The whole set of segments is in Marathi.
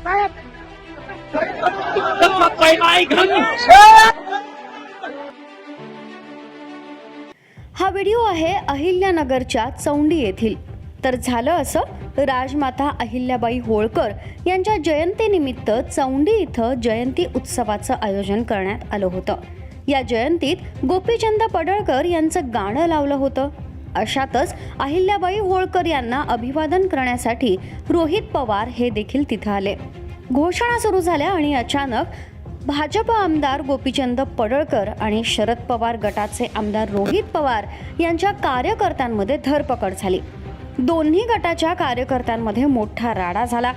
हा व्हिडिओ आहे अहिल्यानगरच्या चौंडी येथील. तर झालं असं, राजमाता अहिल्याबाई होळकर यांच्या जयंतीनिमित्त चौंडी इथं जयंती उत्सवाचं आयोजन करण्यात आलं होतं. या जयंतीत गोपीचंद पडळकर यांचं गाणं लावलं होतं. अशातच अहिल्याबाई होळकर यांना अभिवादन करण्यासाठी रोहित पवार हे देखील तिथं आले. घोषणा सुरू झाल्या आणि अचानक भाजप आमदार गोपीचंद पडळकर आणि शरद पवार गटाचे आमदार रोहित पवार यांच्या कार्यकर्त्यांमध्ये धरपकड झाली. दोन्ही गटाच्या कार्यकर्त्यांमध्ये मोठा राडा झाला.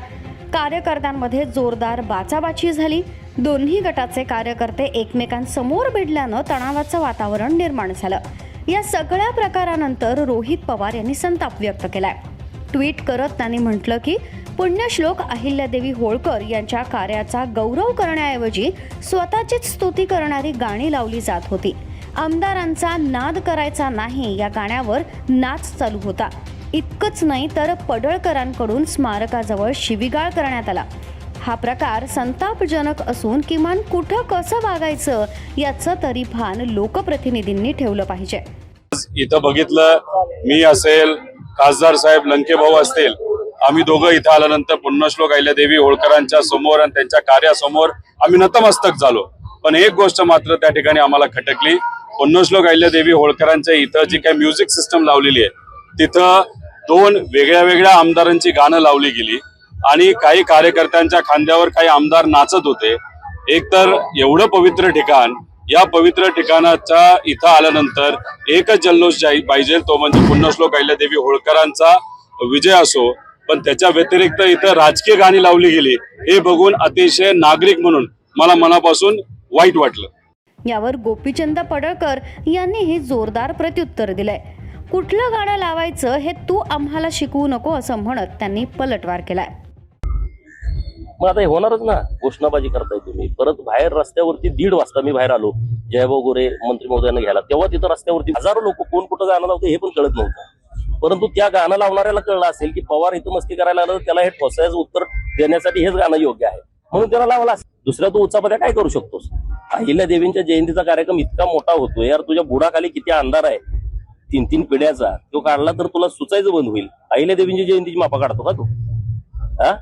कार्यकर्त्यांमध्ये जोरदार बाचाबाची झाली. दोन्ही गटाचे कार्यकर्ते एकमेकांसमोर भिडल्यानं तणावाचं वातावरण निर्माण झालं. या सगळ्या प्रकारानंतर रोहित पवार यांनी संताप व्यक्त केलाय. ट्विट करत त्यांनी म्हटलं की पुण्यश्लोक अहिल्यादेवी होळकर यांच्या कार्याचा गौरव करण्याऐवजी स्वतःचीच स्तुती करणारी गाणी लावली जात होती. आमदारांचा नाद करायचा नाही या गाण्यावर नाच चालू होता. इतकंच नाही तर पडळकरांकडून स्मारकाजवळ शिवीगाळ करण्यात आला. हा प्रकार संतापजनक असून किमान कुठं कसं वागायचं याचं तरी भान लोकप्रतिनिधींनी ठेवलं पाहिजे. इथं बघितलं, मी असेल, खासदार साहेब लंके भाऊ असतील, आम्ही दोघं इथं आल्यानंतर पुण्यश्लोक अहिल्यादेवी होळकरांच्या समोर आणि त्यांच्या कार्यासमोर आम्ही नतमस्तक झालो. पण एक गोष्ट मात्र त्या ठिकाणी आम्हाला खटकली. पुण्यश्लोक अहिल्यादेवी होळकरांच्या इथं जी काही म्युझिक सिस्टम लावलेली आहे तिथं दोन वेगळ्या आमदारांची गाणं लावली गेली आणि काही कार्यकर्त्यांच्या खांद्यावर काही आमदार नाचत होते. एकतर एवढं पवित्र ठिकाण, या पवित्र ठिकाणाच्या इथं आल्यानंतर एकच जल्लोष पाहिजे, तो म्हणजे पुण्यश्लोक अहिल्यादेवी होळकरांचा विजय असो. पण त्याच्या व्यतिरिक्त इथं राजकीय गाणी लावली गेली हे बघून अतिशय नागरिक म्हणून मला मनापासून वाईट वाटलं. यावर गोपीचंद पडळकर यांनीही जोरदार प्रत्युत्तर दिलंय. कुठलं गाणं लावायचं हे तू आम्हाला शिकवू नको असं म्हणत त्यांनी पलटवार केलाय. मग आता हे होणारच ना, घोषणाबाजी करताय तुम्ही. परत बाहेर रस्त्यावरती 1:30 वाजता मी बाहेर आलो जयभाऊ गोरे मंत्री महोदयांना घ्यायला, तेव्हा तिथं रस्त्यावरती हजारो लोक कोण कुठं गाणं लावते हे पण कळत नव्हतं. परंतु त्या गाणं लावणाऱ्याला कळलं असेल की पवार इथं मस्ती करायला आलं, त्याला हे ठोसायचं उत्तर देण्यासाठी हेच गाणं योग्य आहे म्हणून त्याला लावला असेल. दुसऱ्या तू उच्चामध्ये काय करू शकतोस? अहिल्या देवींच्या जयंतीचा कार्यक्रम इतका मोठा होतोय यार, तुझ्या बुडाखाली किती अंधार आहे 3-3 पिढ्याचा, तो काढला तर तुला सुचायचं बंद होईल. अहिल्या देवींची जयंतीची मापा काढतो का तू? हा